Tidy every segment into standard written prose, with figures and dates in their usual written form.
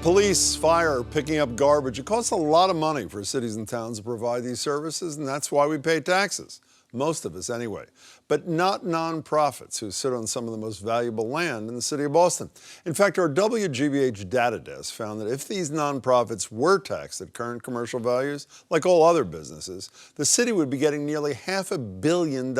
Police, fire, picking up garbage. It costs a lot of money for cities and towns to provide these services, and that's why we pay taxes. Most of us anyway. But not nonprofits who sit on some of the most valuable land in the city of Boston. In fact, our WGBH data desk found that if these nonprofits were taxed at current commercial values, like all other businesses, the city would be getting nearly $500 million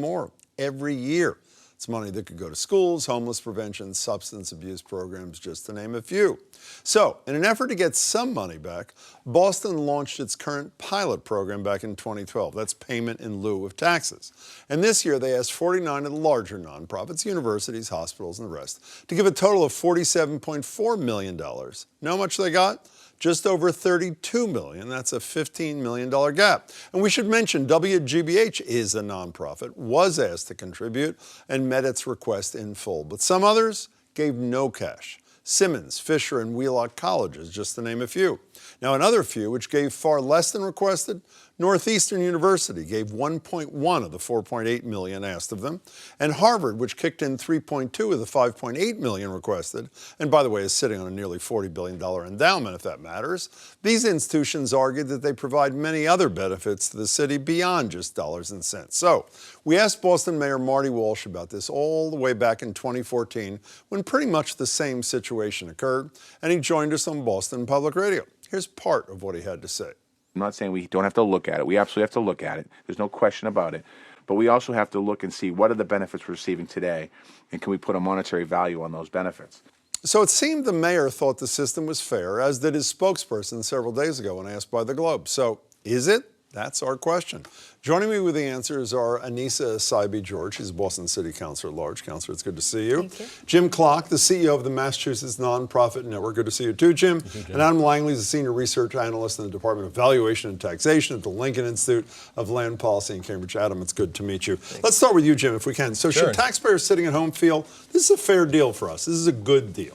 more every year. It's money that could go to schools, homeless prevention, substance abuse programs, just to name a few. So, in an effort to get some money back, Boston launched its current pilot program back in 2012. That's payment in lieu of taxes. And this year, they asked 49 of the larger nonprofits, universities, hospitals, and the rest, to give a total of $47.4 million. Know how much they got? Just over $32 million. That's a $15 million gap. And we should mention WGBH is a nonprofit, was asked to contribute, and met its request in full. But some others gave no cash. Simmons, Fisher, and Wheelock Colleges, just to name a few. Now, another few, which gave far less than requested, Northeastern University gave 1.1 of the 4.8 million asked of them, and Harvard, which kicked in 3.2 of the 5.8 million requested, and by the way is sitting on a nearly $40 billion endowment if that matters. These institutions argued that they provide many other benefits to the city beyond just dollars and cents. So we asked Boston Mayor Marty Walsh about this all the way back in 2014 when pretty much the same situation occurred, and he joined us on Boston Public Radio. Here's part of what he had to say. I'm not saying we don't have to look at it. We absolutely have to look at it. There's no question about it. But we also have to look and see what are the benefits we're receiving today, and can we put a monetary value on those benefits? So it seemed the mayor thought the system was fair, as did his spokesperson several days ago when asked by the Globe. So is it? That's our question. Joining me with the answers are Anissa Saibi-George. She's Boston City Councilor at Large. Councilor, it's good to see you. Thank you. Jim Klock, the CEO of the Massachusetts Nonprofit Network. Good to see you too, Jim. Thank you, Jim. And Adam Langley is a senior research analyst in the Department of Valuation and Taxation at the Lincoln Institute of Land Policy in Cambridge. Adam, it's good to meet you. Thanks. Let's start with you, Jim, if we can. So Sure. should taxpayers sitting at home feel this is a fair deal for us? This is a good deal?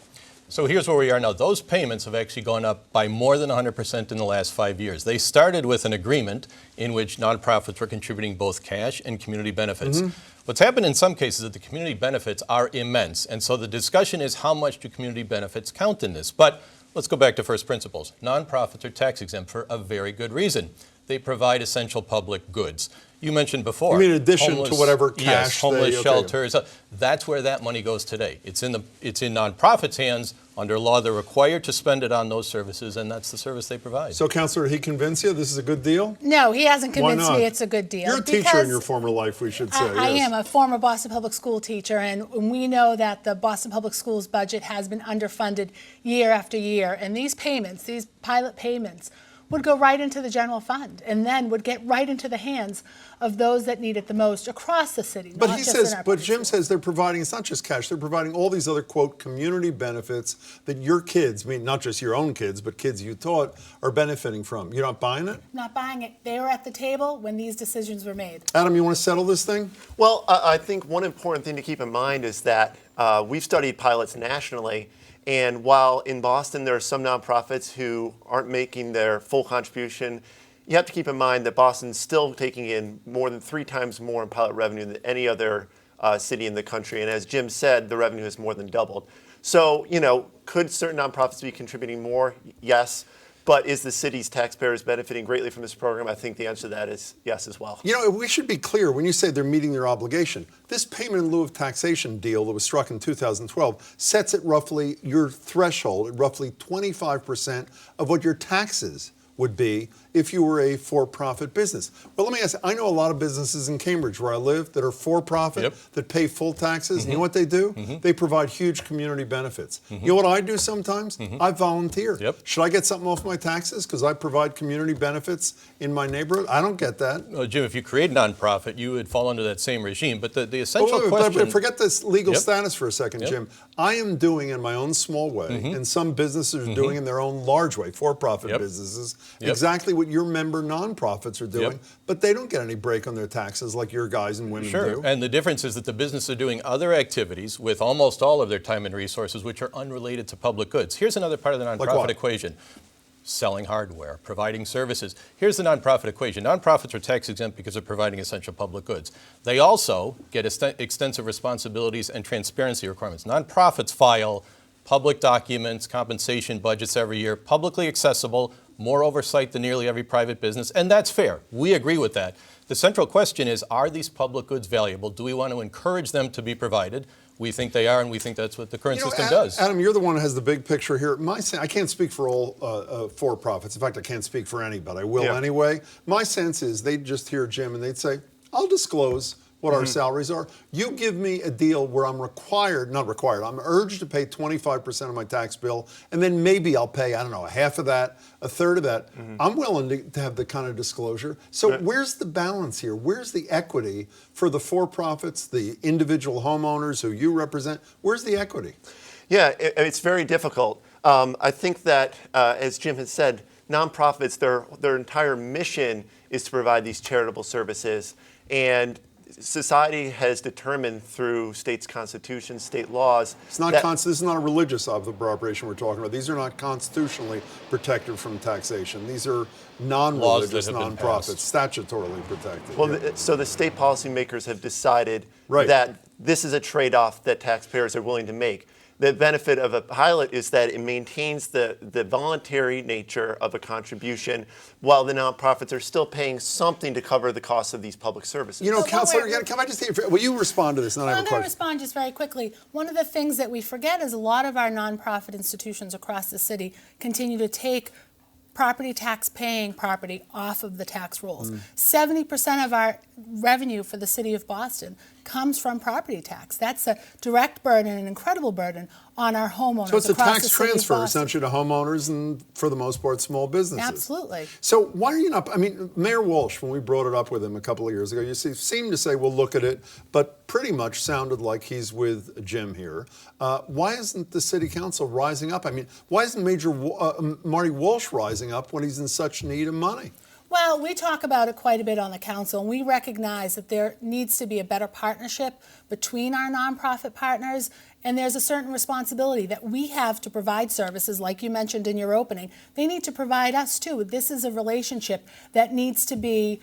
So here's where we are now. Those payments have actually gone up by more than 100% in the last 5 years. They started with an agreement in which nonprofits were contributing both cash and community benefits. What's happened in some cases is that the community benefits are immense. And so the discussion is how much do community benefits count in this? But let's go back to first principles. Nonprofits are tax exempt for a very good reason. They provide essential public goods. You mentioned before. You mean in addition to whatever cash yes, homeless shelters. That's where that money goes today. It's in nonprofits' hands. Under law, they're required to spend it on those services, and that's the service they provide. So, Councilor, he convinced you this is a good deal? No, he hasn't convinced Why not? me it's a good deal. You're a teacher in your former life, we should say. I yes. am a former Boston Public School teacher, and we know that the Boston Public Schools budget has been underfunded year after year. And these payments, these pilot payments, would go right into the general fund and then would get right into the hands of those that need it the most across the city. But he says, but Jim says they're providing, it's not just cash, they're providing all these other, quote, community benefits that your kids, I mean, not just your own kids, but kids you taught, are benefiting from. You're not buying it? Not buying it. They were at the table when these decisions were made. Adam, you want to settle this thing? Well, I think one important thing to keep in mind is that we've studied pilots nationally. And while in Boston there are some nonprofits who aren't making their full contribution, you have to keep in mind that Boston's still taking in more than 3 times more in pilot revenue than any other city in the country. And as Jim said, the revenue has more than doubled. So, could certain nonprofits be contributing more? Yes. But is the city's taxpayers benefiting greatly from this program? I think the answer to that is yes as well. We should be clear when you say they're meeting their obligation. This payment in lieu of taxation deal that was struck in 2012 sets it roughly, your threshold at roughly 25% of what your taxes would be if you were a for-profit business. Well, let me ask you, I know a lot of businesses in Cambridge where I live that are for-profit, that pay full taxes. You know what they do? They provide huge community benefits. You know what I do sometimes? I volunteer. Should I get something off my taxes because I provide community benefits in my neighborhood? I don't get that. Well, Jim, if you create a nonprofit, you would fall under that same regime. But the essential question... But forget this legal status for a second, Jim. I am doing in my own small way, and some businesses are doing in their own large way, for-profit businesses, exactly what your member nonprofits are doing, but they don't get any break on their taxes like your guys and women do. And the difference is that the businesses are doing other activities with almost all of their time and resources which are unrelated to public goods. Here's another part of the nonprofit equation. Selling hardware, providing services. Here's the nonprofit equation. Nonprofits are tax exempt because they're providing essential public goods. They also get extensive responsibilities and transparency requirements. Nonprofits file public documents, compensation budgets every year, publicly accessible, more oversight than nearly every private business, and that's fair. We agree with that. The central question is, are these public goods valuable? Do we want to encourage them to be provided? We think they are, and we think that's what the current system does. Adam, you're the one who has the big picture here. I can't speak for all for-profits. In fact, I can't speak for any, but I will anyway. My sense is they'd just hear Jim and they'd say, I'll disclose what our salaries are. You give me a deal where I'm I'm urged to pay 25% of my tax bill, and then maybe I'll pay, I don't know, a half of that, a third of that. I'm willing to have the kind of disclosure. So where's the balance here? Where's the equity for the for-profits, the individual homeowners who you represent? Where's the equity? Yeah, it's very difficult. I think that, as Jim has said, nonprofits, their entire mission is to provide these charitable services, and society has determined through states' constitutions, state laws. It's not this is not a religious operation we're talking about. These are not constitutionally protected from taxation. These are non-religious nonprofits, statutorily protected. Well, so the state policymakers have decided that this is a trade-off that taxpayers are willing to make. The benefit of a pilot is that it maintains the voluntary nature of a contribution while the nonprofits are still paying something to cover the cost of these public services. You know, Counselor, can I just will you respond to this? And I have a question. I'm going to respond just very quickly. One of the things that we forget is a lot of our nonprofit institutions across the city continue to take property tax paying property off of the tax rolls. 70% of our revenue for the city of Boston comes from property tax. That's a direct burden, an incredible burden on our homeowners. So it's a across tax the city of transfer Boston. essentially to homeowners and for the most part small businesses. Absolutely. So why are you not, I mean, Mayor Walsh, when we brought it up with him a couple of years ago, you seemed to say, we'll look at it, but pretty much sounded like he's with Jim here. Why isn't the city council rising up? I mean, why isn't Marty Walsh rising up when he's in such need of money? Well, we talk about it quite a bit on the council, and we recognize that there needs to be a better partnership between our nonprofit partners, and there's a certain responsibility that we have to provide services, like you mentioned in your opening. They need to provide us too. This is a relationship that needs to be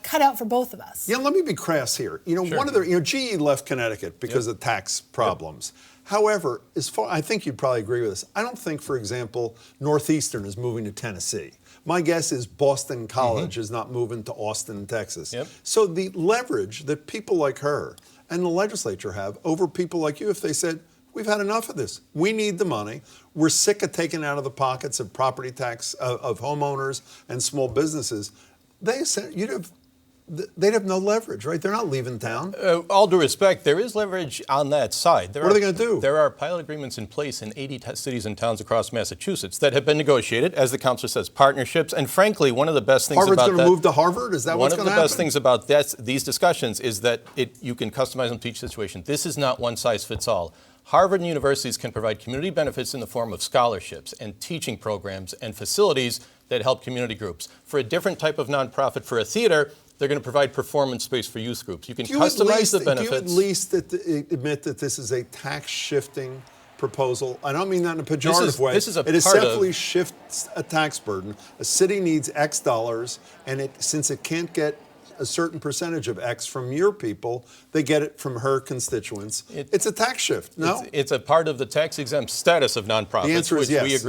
cut out for both of us. Yeah, let me be crass here. You know, one of the, GE left Connecticut because of tax problems. However, I think you'd probably agree with this. I don't think, for example, Northeastern is moving to Tennessee. My guess is Boston College is not moving to Austin, Texas. So the leverage that people like her and the legislature have over people like you, if they said, we've had enough of this, we need the money, we're sick of taking out of the pockets of property tax of homeowners and small businesses, they'd have no leverage, right? They're not leaving town. All due respect, there is leverage on that side. What are they going to do? There are pilot agreements in place in 80 cities and towns across Massachusetts that have been negotiated, as the counselor says, partnerships. And frankly, one of the best things Harvard's about going to move to Harvard? Is that what's going to happen? One of the best things about these discussions is that you can customize them to each situation. This is not one size fits all. Harvard and universities can provide community benefits in the form of scholarships and teaching programs and facilities that help community groups. For a different type of nonprofit, for a theater, they're going to provide performance space for youth groups. You can customize the benefits. Do you at least admit that this is a tax-shifting proposal? I don't mean that in a pejorative way. This is it essentially shifts a tax burden. A city needs X dollars, and since it can't get a certain percentage of X from your people, they get it from her constituents. It's a tax shift, no? It's a part of the tax-exempt status of nonprofits, the answer is yes,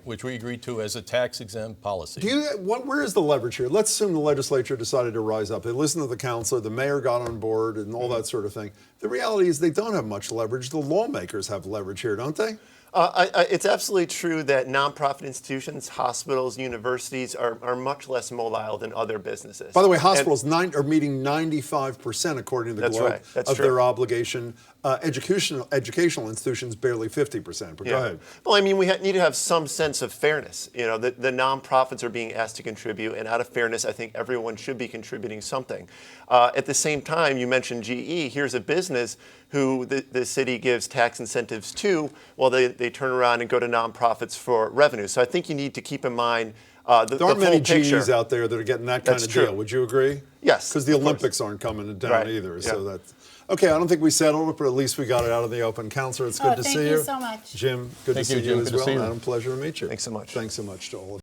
which we agreed to as a tax-exempt policy. Where is the leverage here? Let's assume the legislature decided to rise up. They listened to the councilor, the mayor got on board, and all that sort of thing. The reality is they don't have much leverage. The lawmakers have leverage here, don't they? It's absolutely true that nonprofit institutions, hospitals, universities are much less mobile than other businesses. By the way, hospitals are meeting 95%, according to the Globe, of their obligation. Educational institutions barely 50%. But go ahead. Well, I mean, we need to have some sense of fairness. You know, the nonprofits are being asked to contribute, and out of fairness, I think everyone should be contributing something. At the same time, you mentioned GE. Here's a business who the city gives tax incentives to, while they turn around and go to nonprofits for revenue. So I think you need to keep in mind there aren't many GEs out there that are getting that kind of deal. Would you agree? Yes. Because the Olympics aren't coming down either. So that's okay. I don't think we settled it, but at least we got it out of the open. Counselor, it's good to see you. Thank you so much. Jim, good to see you as well. Adam, pleasure to meet you. Thanks so much. Thanks so much to all of you.